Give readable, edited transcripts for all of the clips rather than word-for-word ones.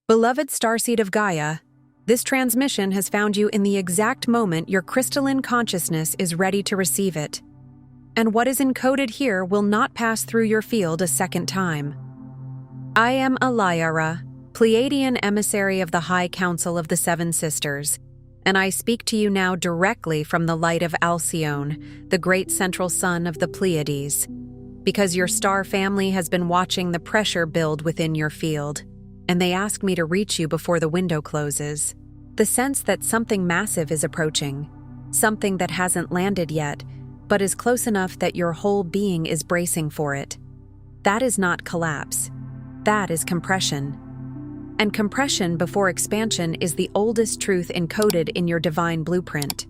Beloved Starseed of Gaia, this transmission has found you in the exact moment your crystalline consciousness is ready to receive it. And what is encoded here will not pass through your field a second time. I am Alayara, Pleiadian emissary of the High Council of the Seven Sisters, and I speak to you now directly from the light of Alcyone, the great central sun of the Pleiades, because your star family has been watching the pressure build within your field, and they ask me to reach you before the window closes. The sense that something massive is approaching, something that hasn't landed yet, but is close enough that your whole being is bracing for it. That is not collapse. That is compression. And compression before expansion is the oldest truth encoded in your divine blueprint.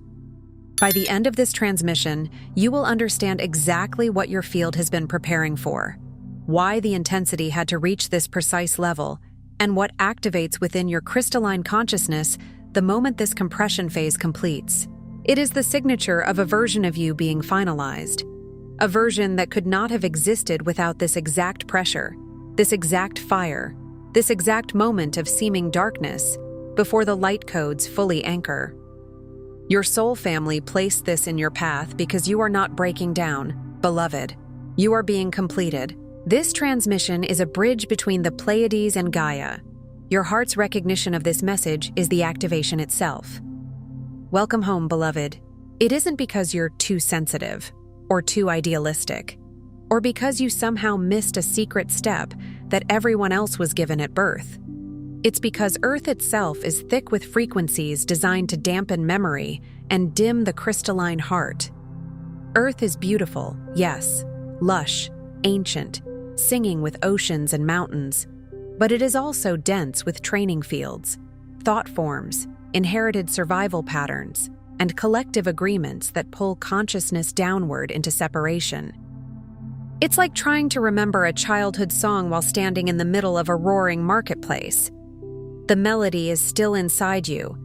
By the end of this transmission, you will understand exactly what your field has been preparing for, why the intensity had to reach this precise level, and what activates within your crystalline consciousness the moment this compression phase completes. It is the signature of a version of you being finalized, a version that could not have existed without this exact pressure, this exact fire, this exact moment of seeming darkness before the light codes fully anchor. Your soul family placed this in your path because you are not breaking down, beloved. You are being completed. This transmission is a bridge between the Pleiades and Gaia. Your heart's recognition of this message is the activation itself. Welcome home, beloved. It isn't because you're too sensitive, or too idealistic, or because you somehow missed a secret step that everyone else was given at birth. It's because Earth itself is thick with frequencies designed to dampen memory and dim the crystalline heart. Earth is beautiful, yes, lush, ancient, singing with oceans and mountains, but it is also dense with training fields, thought forms, inherited survival patterns, and collective agreements that pull consciousness downward into separation. It's like trying to remember a childhood song while standing in the middle of a roaring marketplace. The melody is still inside you,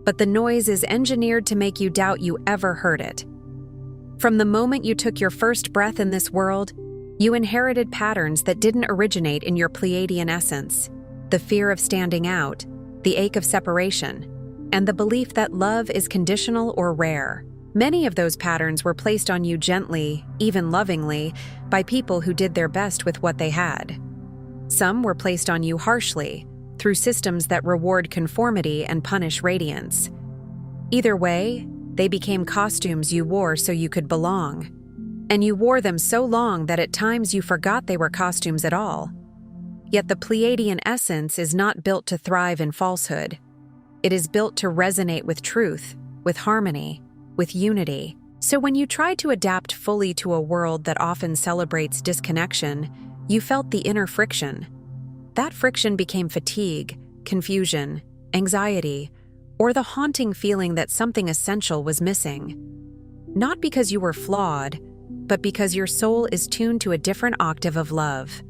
but the noise is engineered to make you doubt you ever heard it. From the moment you took your first breath in this world, you inherited patterns that didn't originate in your Pleiadian essence: the fear of standing out, the ache of separation, and the belief that love is conditional or rare. Many of those patterns were placed on you gently, even lovingly, by people who did their best with what they had. Some were placed on you harshly, through systems that reward conformity and punish radiance. Either way, they became costumes you wore so you could belong. And you wore them so long that at times you forgot they were costumes at all. Yet the Pleiadian essence is not built to thrive in falsehood. It is built to resonate with truth, with harmony, with unity. So when you try to adapt fully to a world that often celebrates disconnection, you felt the inner friction. That friction became fatigue, confusion, anxiety, or the haunting feeling that something essential was missing. Not because you were flawed, but because your soul is tuned to a different octave of love.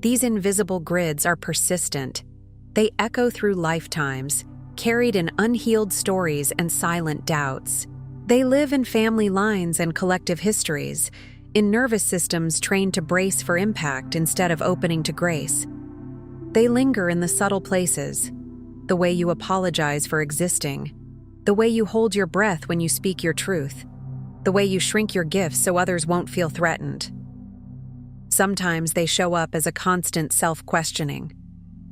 These invisible grids are persistent. They echo through lifetimes, carried in unhealed stories and silent doubts. They live in family lines and collective histories, in nervous systems trained to brace for impact instead of opening to grace. They linger in the subtle places: the way you apologize for existing, the way you hold your breath when you speak your truth, the way you shrink your gifts so others won't feel threatened. Sometimes they show up as a constant self-questioning,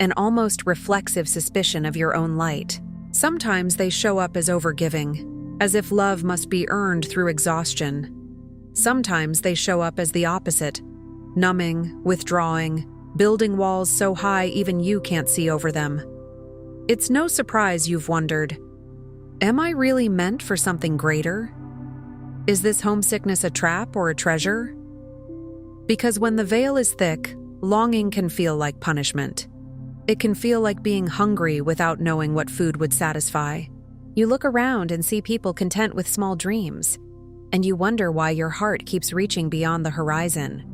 an almost reflexive suspicion of your own light. Sometimes they show up as overgiving, as if love must be earned through exhaustion. Sometimes they show up as the opposite: numbing, withdrawing, building walls so high even you can't see over them. It's no surprise you've wondered, am I really meant for something greater? Is this homesickness a trap or a treasure? Because when the veil is thick, longing can feel like punishment. It can feel like being hungry without knowing what food would satisfy. You look around and see people content with small dreams, and you wonder why your heart keeps reaching beyond the horizon.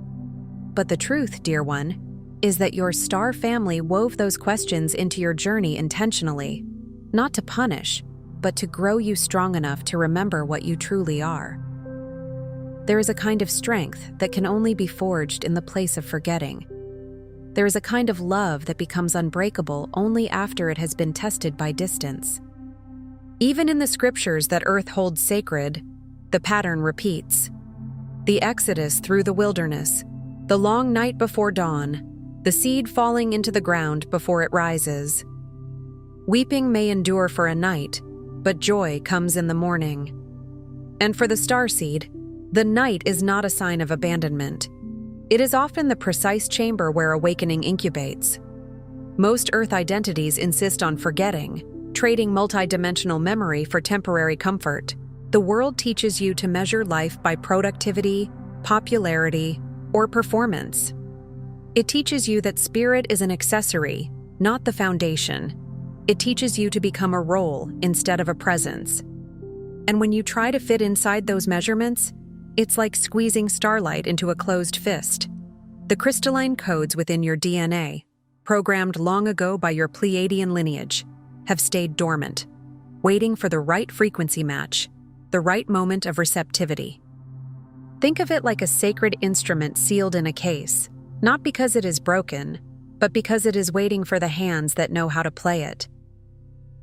But the truth, dear one, is that your star family wove those questions into your journey intentionally, not to punish, but to grow you strong enough to remember what you truly are. There is a kind of strength that can only be forged in the place of forgetting. There is a kind of love that becomes unbreakable only after it has been tested by distance. Even in the scriptures that Earth holds sacred, the pattern repeats. The exodus through the wilderness, the long night before dawn, the seed falling into the ground before it rises. Weeping may endure for a night, but joy comes in the morning. And for the starseed, the night is not a sign of abandonment. It is often the precise chamber where awakening incubates. Most Earth identities insist on forgetting, trading multidimensional memory for temporary comfort. The world teaches you to measure life by productivity, popularity, or performance. It teaches you that spirit is an accessory, not the foundation. It teaches you to become a role instead of a presence. And when you try to fit inside those measurements, it's like squeezing starlight into a closed fist. The crystalline codes within your DNA, programmed long ago by your Pleiadian lineage, have stayed dormant, waiting for the right frequency match, the right moment of receptivity. Think of it like a sacred instrument sealed in a case, not because it is broken, but because it is waiting for the hands that know how to play it.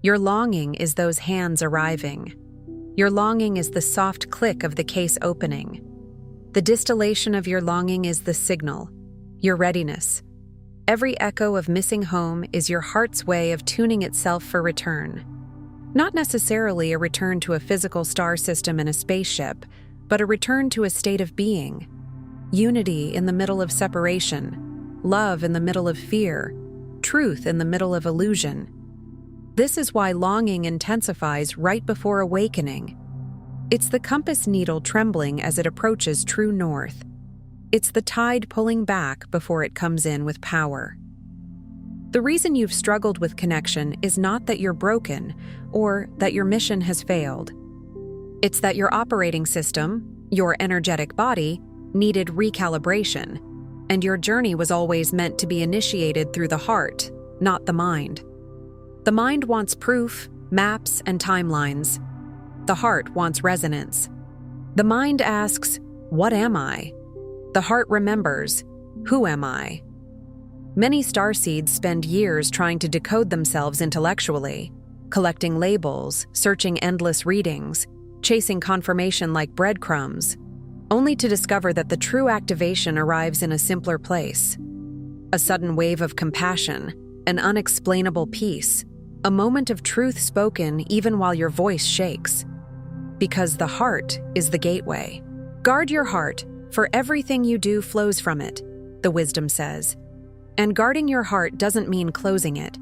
Your longing is those hands arriving. Your longing is the soft click of the case opening. The distillation of your longing is the signal, your readiness. Every echo of missing home is your heart's way of tuning itself for return. Not necessarily a return to a physical star system in a spaceship, but a return to a state of being. Unity in the middle of separation, love in the middle of fear, truth in the middle of illusion. This is why longing intensifies right before awakening. It's the compass needle trembling as it approaches true north. It's the tide pulling back before it comes in with power. The reason you've struggled with connection is not that you're broken or that your mission has failed. It's that your operating system, your energetic body, needed recalibration, and your journey was always meant to be initiated through the heart, not the mind. The mind wants proof, maps, and timelines. The heart wants resonance. The mind asks, "What am I?" The heart remembers, "Who am I?" Many starseeds spend years trying to decode themselves intellectually, collecting labels, searching endless readings, chasing confirmation like breadcrumbs, only to discover that the true activation arrives in a simpler place. A sudden wave of compassion, an unexplainable peace, a moment of truth spoken even while your voice shakes. Because the heart is the gateway. Guard your heart, for everything you do flows from it, the wisdom says. And guarding your heart doesn't mean closing it.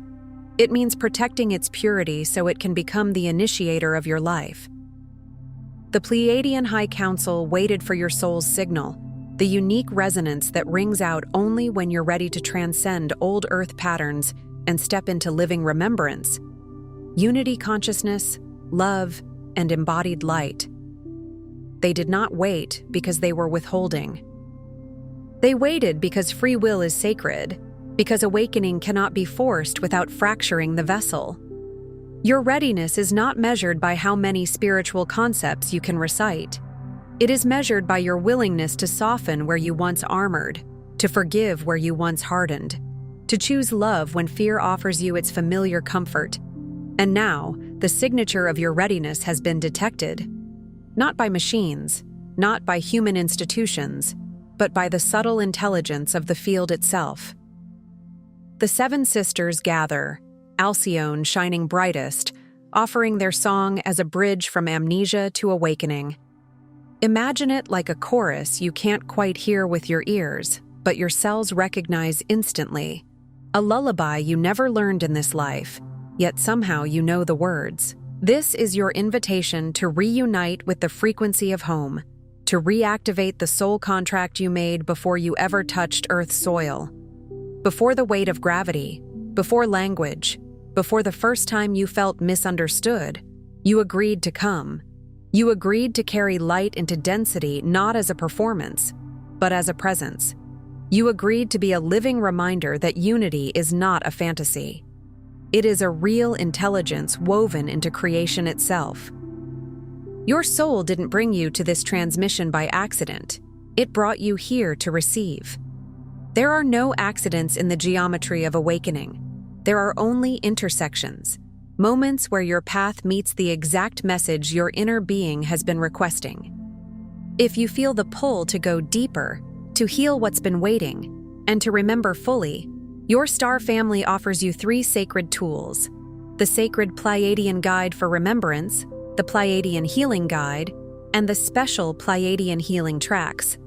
It means protecting its purity so it can become the initiator of your life. The Pleiadian High Council waited for your soul's signal, the unique resonance that rings out only when you're ready to transcend old Earth patterns and step into living remembrance, unity consciousness, love, and embodied light. They did not wait because they were withholding. They waited because free will is sacred, because awakening cannot be forced without fracturing the vessel. Your readiness is not measured by how many spiritual concepts you can recite. It is measured by your willingness to soften where you once armored, to forgive where you once hardened, to choose love when fear offers you its familiar comfort. And now, the signature of your readiness has been detected. Not by machines, not by human institutions, but by the subtle intelligence of the field itself. The seven sisters gather, Alcyone shining brightest, offering their song as a bridge from amnesia to awakening. Imagine it like a chorus you can't quite hear with your ears, but your cells recognize instantly. A lullaby you never learned in this life, yet somehow you know the words. This is your invitation to reunite with the frequency of home, to reactivate the soul contract you made before you ever touched Earth's soil. Before the weight of gravity, before language, before the first time you felt misunderstood, you agreed to come. You agreed to carry light into density not as a performance, but as a presence. You agreed to be a living reminder that unity is not a fantasy. It is a real intelligence woven into creation itself. Your soul didn't bring you to this transmission by accident. It brought you here to receive. There are no accidents in the geometry of awakening. There are only intersections, moments where your path meets the exact message your inner being has been requesting. If you feel the pull to go deeper, to heal what's been waiting, and to remember fully, your star family offers you 3 sacred tools: the sacred Pleiadian Guide for Remembrance, the Pleiadian Healing Guide, and the special Pleiadian Healing Tracks.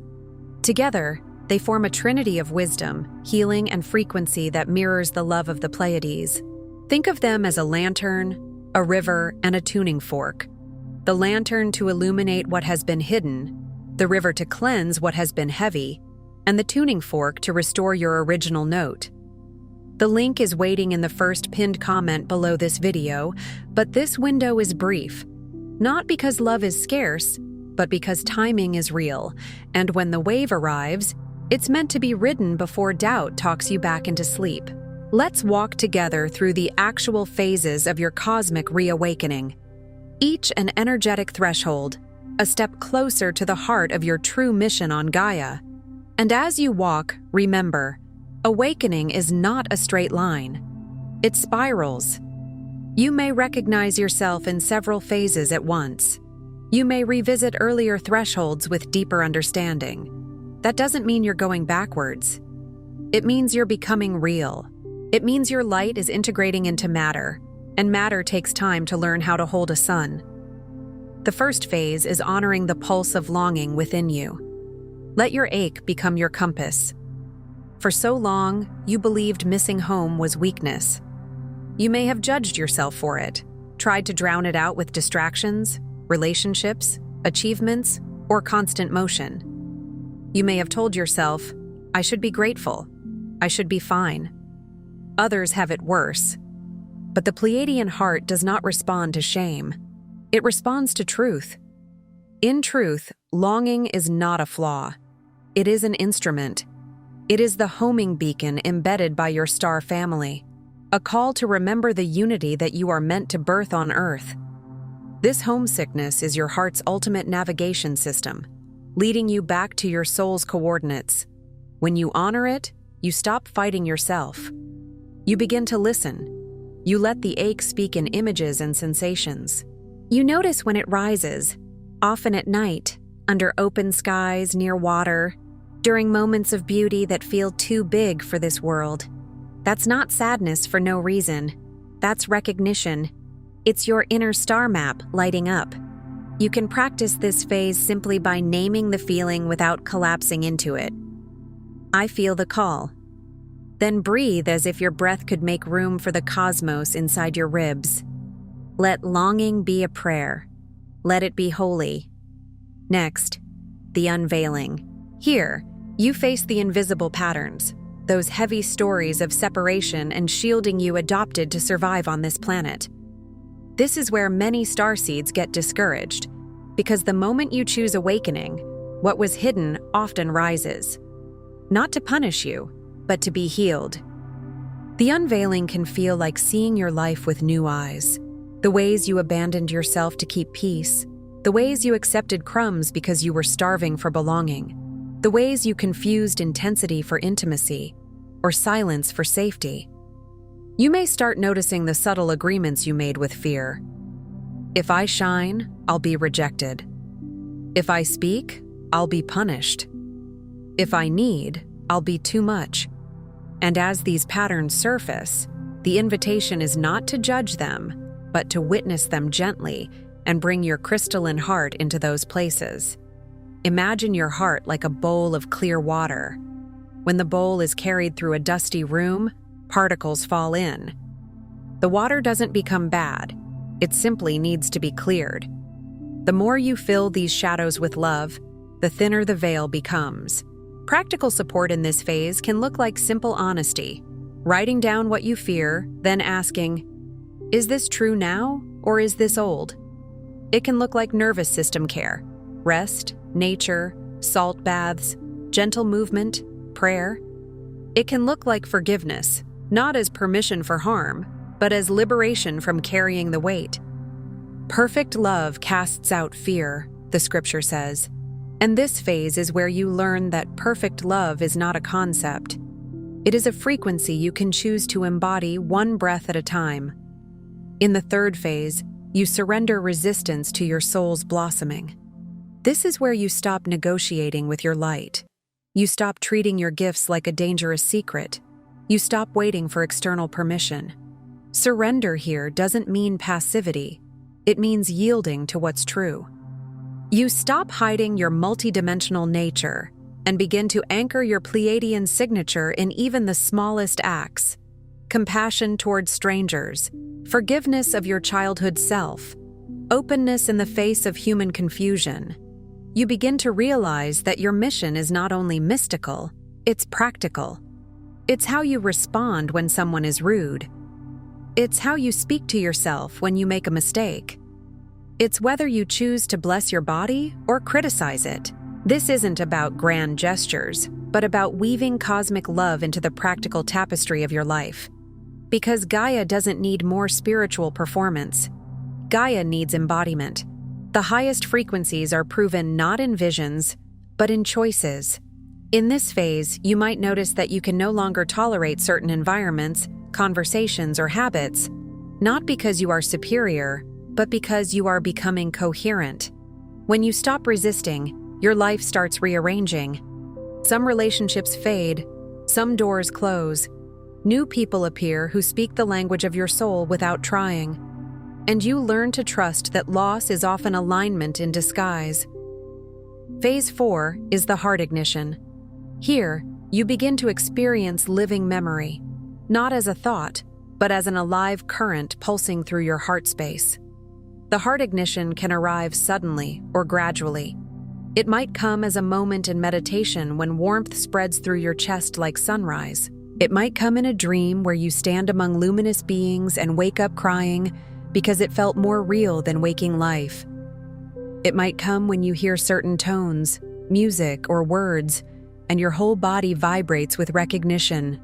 Together, they form a trinity of wisdom, healing, and frequency that mirrors the love of the Pleiades. Think of them as a lantern, a river, and a tuning fork. The lantern to illuminate what has been hidden, the river to cleanse what has been heavy, and the tuning fork to restore your original note. The link is waiting in the first pinned comment below this video, but this window is brief. Not because love is scarce, but because timing is real, and when the wave arrives, it's meant to be ridden before doubt talks you back into sleep. Let's walk together through the actual phases of your cosmic reawakening. Each an energetic threshold, a step closer to the heart of your true mission on Gaia. And as you walk, remember, awakening is not a straight line. It spirals. You may recognize yourself in several phases at once. You may revisit earlier thresholds with deeper understanding. That doesn't mean you're going backwards. It means you're becoming real. It means your light is integrating into matter, and matter takes time to learn how to hold a sun. The first phase is honoring the pulse of longing within you. Let your ache become your compass. For so long, you believed missing home was weakness. You may have judged yourself for it, tried to drown it out with distractions, relationships, achievements, or constant motion. You may have told yourself, I should be grateful. I should be fine. Others have it worse. But the Pleiadian heart does not respond to shame. It responds to truth. In truth, longing is not a flaw. It is an instrument. It is the homing beacon embedded by your star family, a call to remember the unity that you are meant to birth on Earth. This homesickness is your heart's ultimate navigation system, leading you back to your soul's coordinates. When you honor it, you stop fighting yourself. You begin to listen. You let the ache speak in images and sensations. You notice when it rises, often at night, under open skies, near water, during moments of beauty that feel too big for this world. That's not sadness for no reason. That's recognition. It's your inner star map lighting up. You can practice this phase simply by naming the feeling without collapsing into it. I feel the call. Then breathe as if your breath could make room for the cosmos inside your ribs. Let longing be a prayer. Let it be holy. Next, the unveiling. Here, you face the invisible patterns, those heavy stories of separation and shielding you adopted to survive on this planet. This is where many starseeds get discouraged, because the moment you choose awakening, what was hidden often rises. Not to punish you, but to be healed. The unveiling can feel like seeing your life with new eyes. The ways you abandoned yourself to keep peace. The ways you accepted crumbs because you were starving for belonging. The ways you confused intensity for intimacy, or silence for safety. You may start noticing the subtle agreements you made with fear. If I shine, I'll be rejected. If I speak, I'll be punished. If I need, I'll be too much. And as these patterns surface, the invitation is not to judge them, but to witness them gently and bring your crystalline heart into those places. Imagine your heart like a bowl of clear water. When the bowl is carried through a dusty room, particles fall in. The water doesn't become bad. It simply needs to be cleared. The more you fill these shadows with love, the thinner the veil becomes. Practical support in this phase can look like simple honesty, writing down what you fear, then asking, is this true now, or is this old? It can look like nervous system care, rest, nature, salt baths, gentle movement, prayer. It can look like forgiveness, not as permission for harm, but as liberation from carrying the weight. Perfect love casts out fear, the scripture says. And this phase is where you learn that perfect love is not a concept. It is a frequency you can choose to embody one breath at a time. In the third phase, you surrender resistance to your soul's blossoming. This is where you stop negotiating with your light. You stop treating your gifts like a dangerous secret. You stop waiting for external permission. Surrender here doesn't mean passivity. It means yielding to what's true. You stop hiding your multidimensional nature and begin to anchor your Pleiadian signature in even the smallest acts. Compassion towards strangers, forgiveness of your childhood self, openness in the face of human confusion. You begin to realize that your mission is not only mystical, it's practical. It's how you respond when someone is rude. It's how you speak to yourself when you make a mistake. It's whether you choose to bless your body or criticize it. This isn't about grand gestures, but about weaving cosmic love into the practical tapestry of your life. Because Gaia doesn't need more spiritual performance. Gaia needs embodiment. The highest frequencies are proven not in visions, but in choices. In this phase, you might notice that you can no longer tolerate certain environments, conversations, or habits, not because you are superior, but because you are becoming coherent. When you stop resisting, your life starts rearranging. Some relationships fade, some doors close. New people appear who speak the language of your soul without trying. And you learn to trust that loss is often alignment in disguise. Phase 4 is the heart ignition. Here, you begin to experience living memory, not as a thought, but as an alive current pulsing through your heart space. The heart ignition can arrive suddenly or gradually. It might come as a moment in meditation when warmth spreads through your chest like sunrise. It might come in a dream where you stand among luminous beings and wake up crying because it felt more real than waking life. It might come when you hear certain tones, music, or words, and your whole body vibrates with recognition.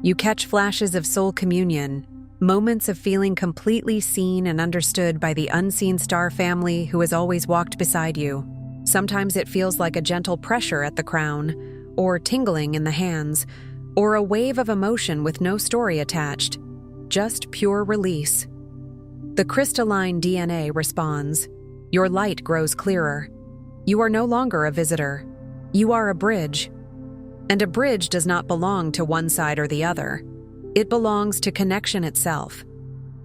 You catch flashes of soul communion, moments of feeling completely seen and understood by the unseen star family who has always walked beside you. Sometimes it feels like a gentle pressure at the crown, or tingling in the hands, or a wave of emotion with no story attached, just pure release. The crystalline DNA responds. Your light grows clearer. You are no longer a visitor. You are a bridge. And a bridge does not belong to one side or the other. It belongs to connection itself.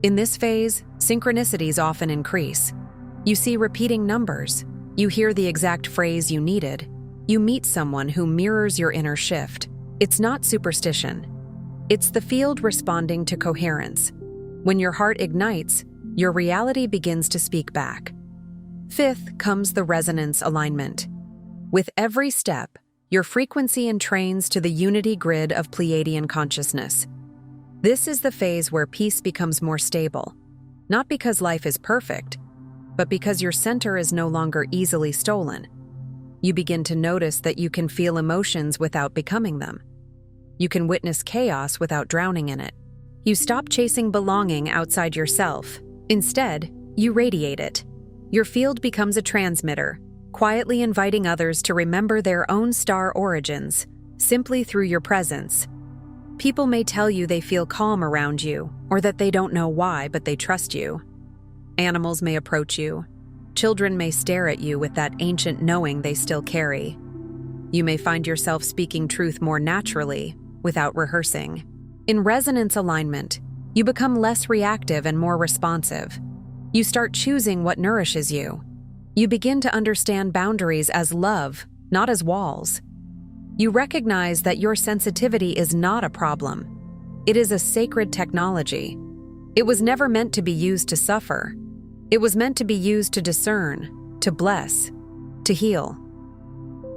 In this phase, synchronicities often increase. You see repeating numbers. You hear the exact phrase you needed. You meet someone who mirrors your inner shift. It's not superstition. It's the field responding to coherence. When your heart ignites, your reality begins to speak back. Fifth comes the resonance alignment. With every step, your frequency entrains to the unity grid of Pleiadian consciousness. This is the phase where peace becomes more stable, not because life is perfect, but because your center is no longer easily stolen. You begin to notice that you can feel emotions without becoming them. You can witness chaos without drowning in it. You stop chasing belonging outside yourself. Instead, you radiate it. Your field becomes a transmitter, quietly inviting others to remember their own star origins, simply through your presence. People may tell you they feel calm around you, or that they don't know why, but they trust you. Animals may approach you. Children may stare at you with that ancient knowing they still carry. You may find yourself speaking truth more naturally, without rehearsing. In resonance alignment, you become less reactive and more responsive. You start choosing what nourishes you. You begin to understand boundaries as love, not as walls. You recognize that your sensitivity is not a problem. It is a sacred technology. It was never meant to be used to suffer. It was meant to be used to discern, to bless, to heal.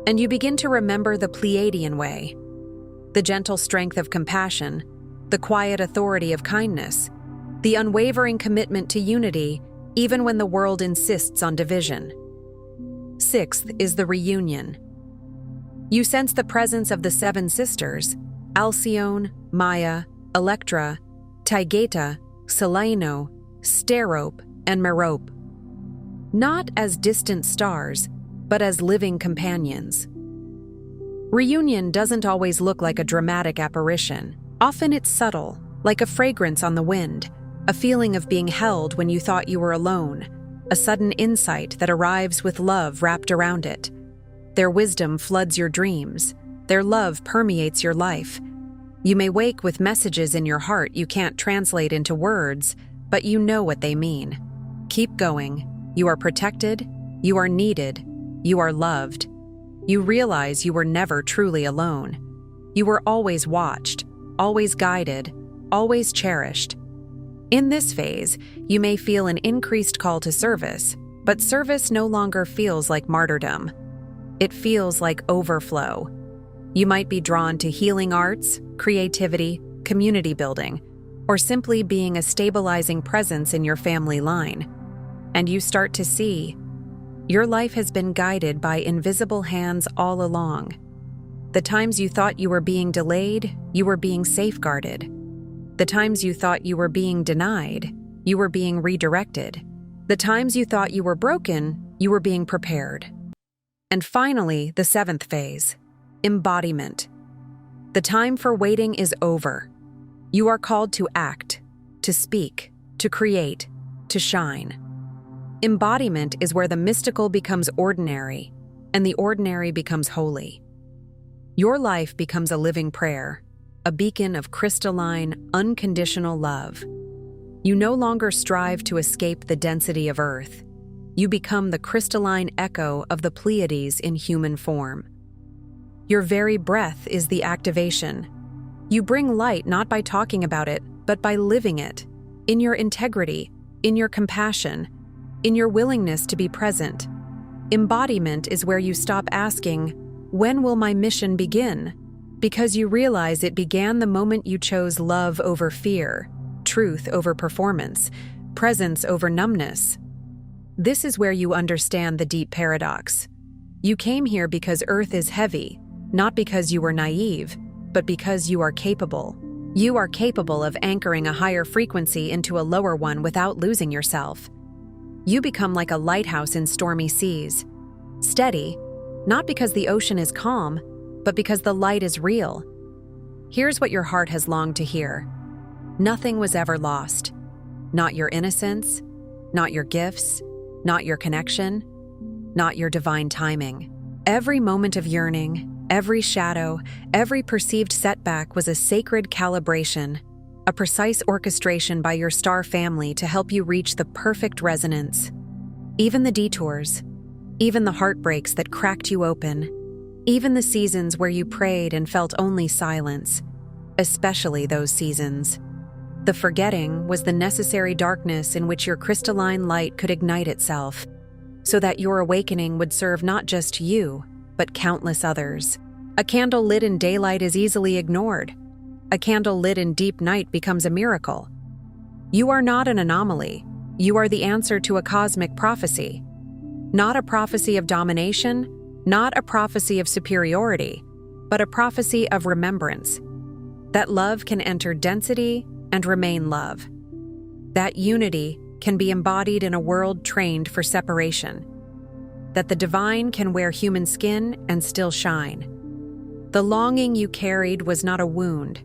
And you begin to remember the Pleiadian way, the gentle strength of compassion, the quiet authority of kindness, the unwavering commitment to unity, even when the world insists on division. Sixth is the reunion. You sense the presence of the seven sisters, Alcyone, Maya, Electra, Taygeta, Seleno, Sterope, and Merope. Not as distant stars, but as living companions. Reunion doesn't always look like a dramatic apparition. Often it's subtle, like a fragrance on the wind, a feeling of being held when you thought you were alone, a sudden insight that arrives with love wrapped around it. Their wisdom floods your dreams. Their love permeates your life. You may wake with messages in your heart you can't translate into words, but you know what they mean. Keep going. You are protected. You are needed. You are loved. You realize you were never truly alone. You were always watched, always guided, always cherished. In this phase, you may feel an increased call to service, but service no longer feels like martyrdom. It feels like overflow. You might be drawn to healing arts, creativity, community building, or simply being a stabilizing presence in your family line. And you start to see your life has been guided by invisible hands all along. The times you thought you were being delayed, you were being safeguarded. The times you thought you were being denied, you were being redirected. The times you thought you were broken, you were being prepared. And finally, the 7th phase, embodiment. The time for waiting is over. You are called to act, to speak, to create, to shine. Embodiment is where the mystical becomes ordinary, and the ordinary becomes holy. Your life becomes a living prayer, a beacon of crystalline, unconditional love. You no longer strive to escape the density of Earth. You become the crystalline echo of the Pleiades in human form. Your very breath is the activation. You bring light not by talking about it, but by living it, in your integrity, in your compassion, in your willingness to be present. Embodiment is where you stop asking, "When will my mission begin?" Because you realize it began the moment you chose love over fear, truth over performance, presence over numbness. This is where you understand the deep paradox. You came here because Earth is heavy, not because you were naive, but because you are capable. You are capable of anchoring a higher frequency into a lower one without losing yourself. You become like a lighthouse in stormy seas, steady, not because the ocean is calm, but because the light is real. Here's what your heart has longed to hear. Nothing was ever lost. Not your innocence, not your gifts, not your connection, not your divine timing. Every moment of yearning, every shadow, every perceived setback was a sacred calibration, a precise orchestration by your star family to help you reach the perfect resonance. Even the detours, even the heartbreaks that cracked you open, even the seasons where you prayed and felt only silence, especially those seasons. The forgetting was the necessary darkness in which your crystalline light could ignite itself, so that your awakening would serve not just you, but countless others. A candle lit in daylight is easily ignored. A candle lit in deep night becomes a miracle. You are not an anomaly. You are the answer to a cosmic prophecy. Not a prophecy of domination, not a prophecy of superiority, but a prophecy of remembrance. That love can enter density and remain love. That unity can be embodied in a world trained for separation. That the divine can wear human skin and still shine. The longing you carried was not a wound.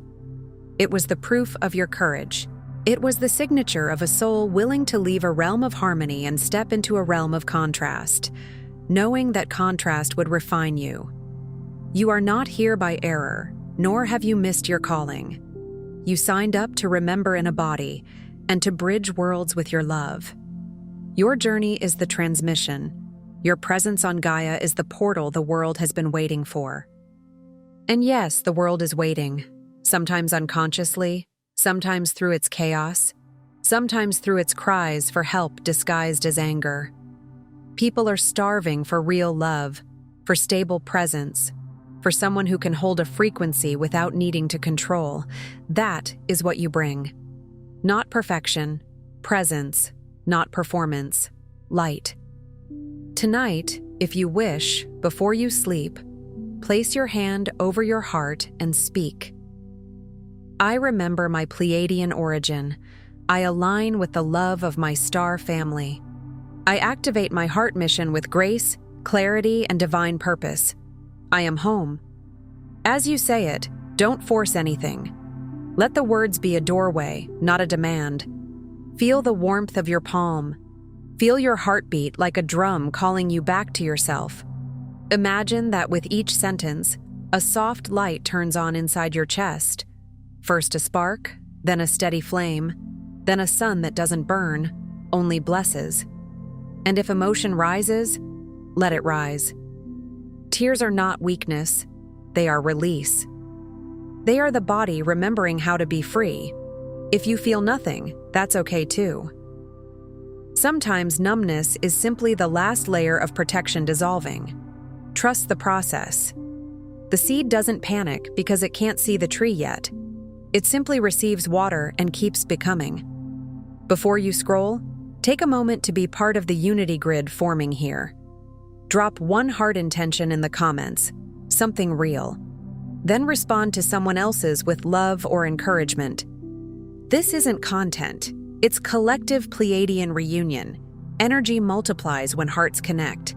It was the proof of your courage. It was the signature of a soul willing to leave a realm of harmony and step into a realm of contrast, knowing that contrast would refine you. You are not here by error, nor have you missed your calling. You signed up to remember in a body and to bridge worlds with your love. Your journey is the transmission. Your presence on Gaia is the portal the world has been waiting for. And yes, the world is waiting. Sometimes unconsciously, sometimes through its chaos, sometimes through its cries for help disguised as anger. People are starving for real love, for stable presence, for someone who can hold a frequency without needing to control. That is what you bring. Not perfection, presence, not performance, light. Tonight, if you wish, before you sleep, place your hand over your heart and speak. I remember my Pleiadian origin. I align with the love of my star family. I activate my heart mission with grace, clarity, and divine purpose. I am home. As you say it, don't force anything. Let the words be a doorway, not a demand. Feel the warmth of your palm. Feel your heartbeat like a drum calling you back to yourself. Imagine that with each sentence, a soft light turns on inside your chest. First a spark, then a steady flame, then a sun that doesn't burn, only blesses. And if emotion rises, let it rise. Tears are not weakness, they are release. They are the body remembering how to be free. If you feel nothing, that's okay too. Sometimes numbness is simply the last layer of protection dissolving. Trust the process. The seed doesn't panic because it can't see the tree yet. It simply receives water and keeps becoming. Before you scroll, take a moment to be part of the unity grid forming here. Drop one heart intention in the comments, something real. Then respond to someone else's with love or encouragement. This isn't content, it's collective Pleiadian reunion. Energy multiplies when hearts connect.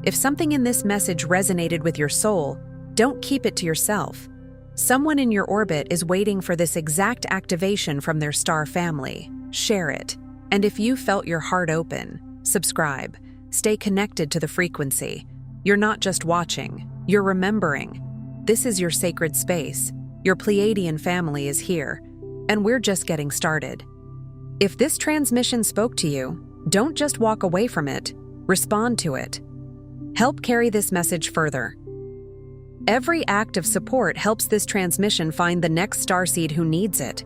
If something in this message resonated with your soul, don't keep it to yourself. Someone in your orbit is waiting for this exact activation from their star family. Share it. And if you felt your heart open, subscribe. Stay connected to the frequency. You're not just watching, you're remembering. This is your sacred space. Your Pleiadian family is here, and we're just getting started. If this transmission spoke to you, don't just walk away from it, respond to it. Help carry this message further. Every act of support helps this transmission find the next starseed who needs it.